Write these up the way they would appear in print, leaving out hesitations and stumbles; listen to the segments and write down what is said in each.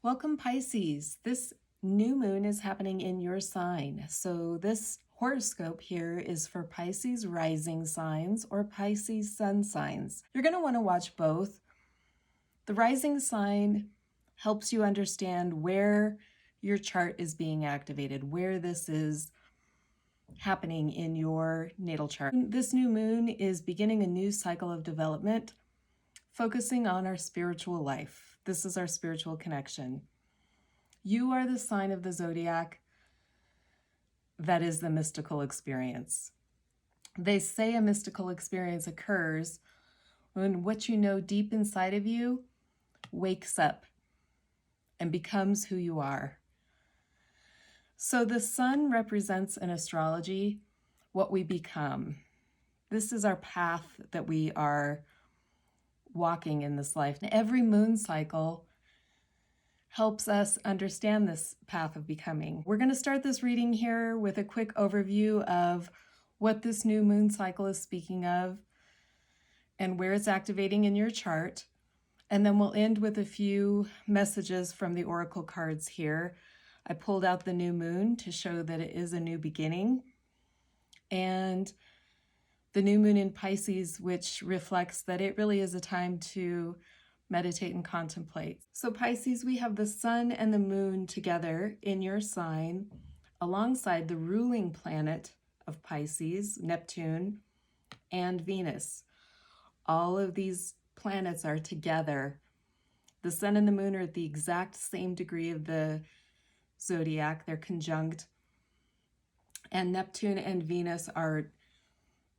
Welcome, Pisces. This new moon is happening in your sign. So this horoscope here is for Pisces rising signs or Pisces sun signs. You're going to want to watch both. The rising sign helps you understand where your chart is being activated, where this is happening in your natal chart. This new moon is beginning a new cycle of development, focusing on our spiritual life. This is our spiritual connection. You are the sign of the zodiac that is the mystical experience. They say a mystical experience occurs when what you know deep inside of you wakes up and becomes who you are. So the sun represents in astrology what we become. This is our path that we are walking in this life. Every moon cycle helps us understand this path of becoming. We're going to start this reading here with a quick overview of what this new moon cycle is speaking of and where it's activating in your chart. And then we'll end with a few messages from the oracle cards here. I pulled out the new moon to show that it is a new beginning, and the new moon in Pisces, which reflects that it really is a time to meditate and contemplate. So Pisces, we have the sun and the moon together in your sign alongside the ruling planet of Pisces, Neptune and Venus. All of these planets are together. The sun and the moon are at the exact same degree of the zodiac. They're conjunct. And Neptune and Venus are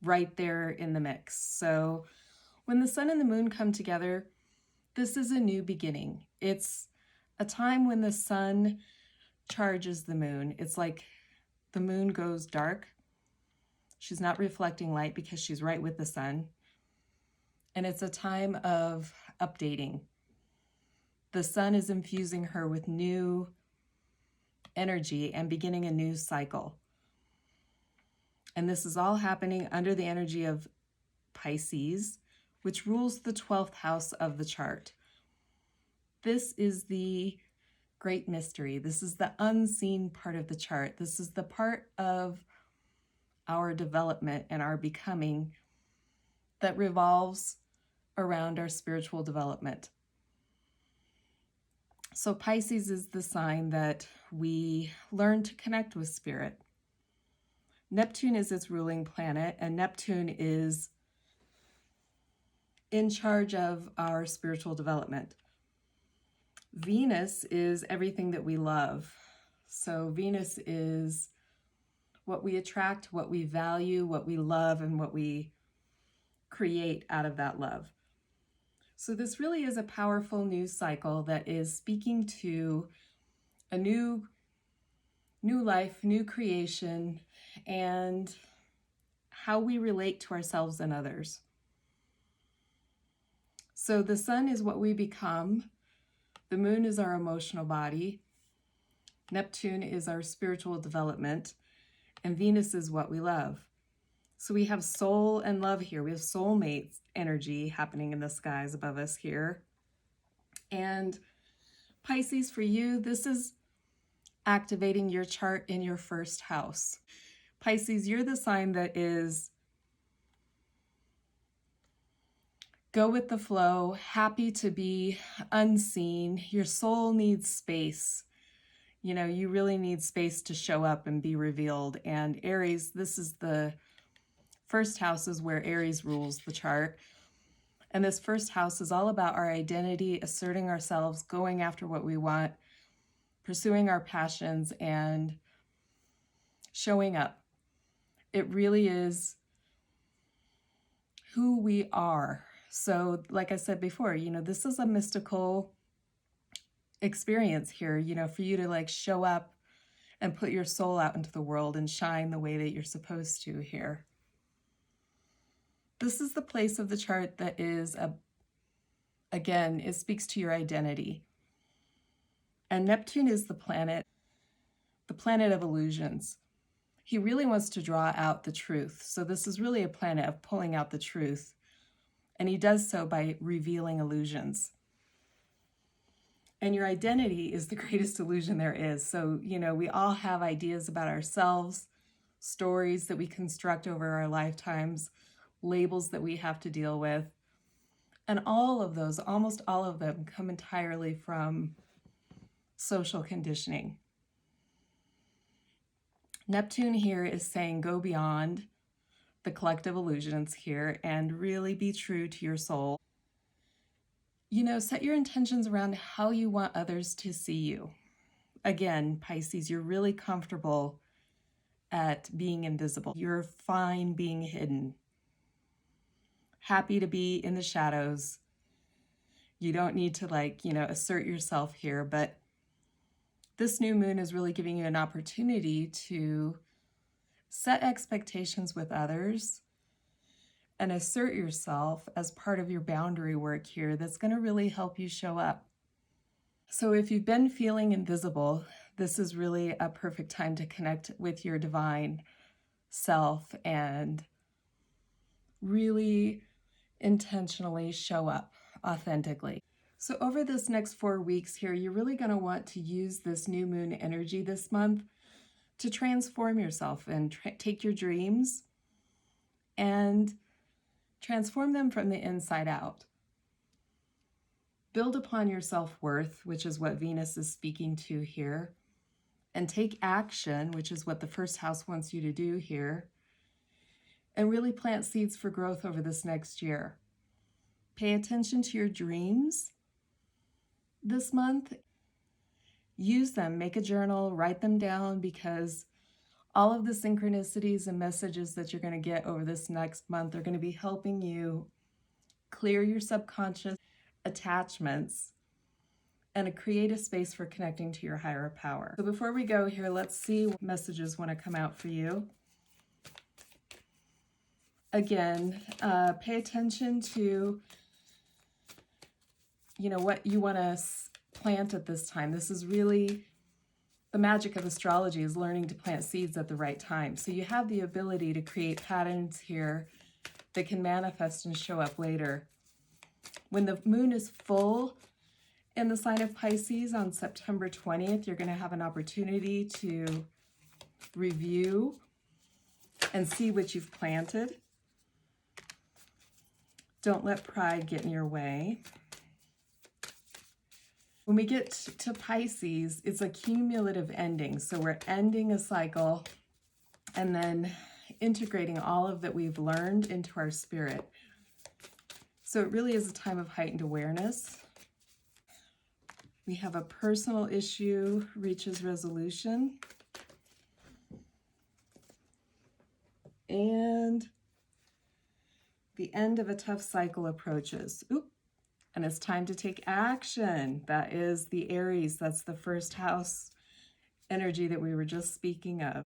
right there in the mix. So when the sun and the moon come together, this is a new beginning. It's a time when the sun charges the moon. It's like the moon goes dark. She's not reflecting light because she's right with the sun. And it's a time of updating. The sun is infusing her with new energy and beginning a new cycle. And this is all happening under the energy of Pisces, which rules the 12th house of the chart. This is the great mystery. This is the unseen part of the chart. This is the part of our development and our becoming that revolves around our spiritual development. So Pisces is the sign that we learn to connect with spirit. Neptune is its ruling planet, and Neptune is in charge of our spiritual development. Venus is everything that we love. So Venus is what we attract, what we value, what we love, and what we create out of that love. So this really is a powerful new cycle that is speaking to a new life, new creation, and how we relate to ourselves and others. So the sun is what we become. The moon is our emotional body. Neptune is our spiritual development. And Venus is what we love. So we have soul and love here. We have soulmate energy happening in the skies above us here. And Pisces, for you, this is activating your chart in your first house. Pisces, you're the sign that is go with the flow, happy to be unseen. Your soul needs space. You know, you really need space to show up and be revealed. And Aries, this is the first house is where Aries rules the chart. And this first house is all about our identity, asserting ourselves, going after what we want, pursuing our passions, and showing up. It really is who we are. So like I said before, you know, this is a mystical experience here, you know, for you to like show up and put your soul out into the world and shine the way that you're supposed to here. This is the place of the chart that is, again, it speaks to your identity. And Neptune is the planet of illusions. He really wants to draw out the truth. So this is really a planet of pulling out the truth. And he does so by revealing illusions. And your identity is the greatest illusion there is. So, we all have ideas about ourselves, stories that we construct over our lifetimes, labels that we have to deal with. And all of those, almost all of them, come entirely from social conditioning. Neptune here is saying go beyond the collective illusions here and really be true to your soul. Set your intentions around how you want others to see you. Again, Pisces, you're really comfortable at being invisible. You're fine being hidden. Happy to be in the shadows. You don't need to assert yourself here, but this new moon is really giving you an opportunity to set expectations with others and assert yourself as part of your boundary work here that's going to really help you show up. So if you've been feeling invisible, this is really a perfect time to connect with your divine self and really intentionally show up authentically. So over this next 4 weeks here, you're really going to want to use this new moon energy this month to transform yourself and take your dreams and transform them from the inside out. Build upon your self-worth, which is what Venus is speaking to here, and take action, which is what the first house wants you to do here, and really plant seeds for growth over this next year. Pay attention to your dreams this month. Use them, make a journal, write them down, because all of the synchronicities and messages that you're going to get over this next month are going to be helping you clear your subconscious attachments and create a space for connecting to your higher power. So before we go here, let's see what messages want to come out for you. Again, pay attention to, what you want to plant at this time. This is really the magic of astrology, is learning to plant seeds at the right time. So you have the ability to create patterns here that can manifest and show up later. When the moon is full in the sign of Pisces on September 20th, you're going to have an opportunity to review and see what you've planted. Don't let pride get in your way. When we get to Pisces, it's a cumulative ending. So we're ending a cycle and then integrating all of that we've learned into our spirit. So it really is a time of heightened awareness. We have a personal issue reaches resolution. And the end of a tough cycle approaches. And it's time to take action. That is the Aries. That's the first house energy that we were just speaking of.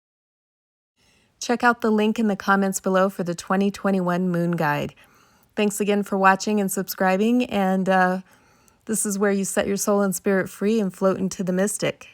Check out the link in the comments below for the 2021 Moon Guide. Thanks again for watching and subscribing. And this is where you set your soul and spirit free and float into the mystic.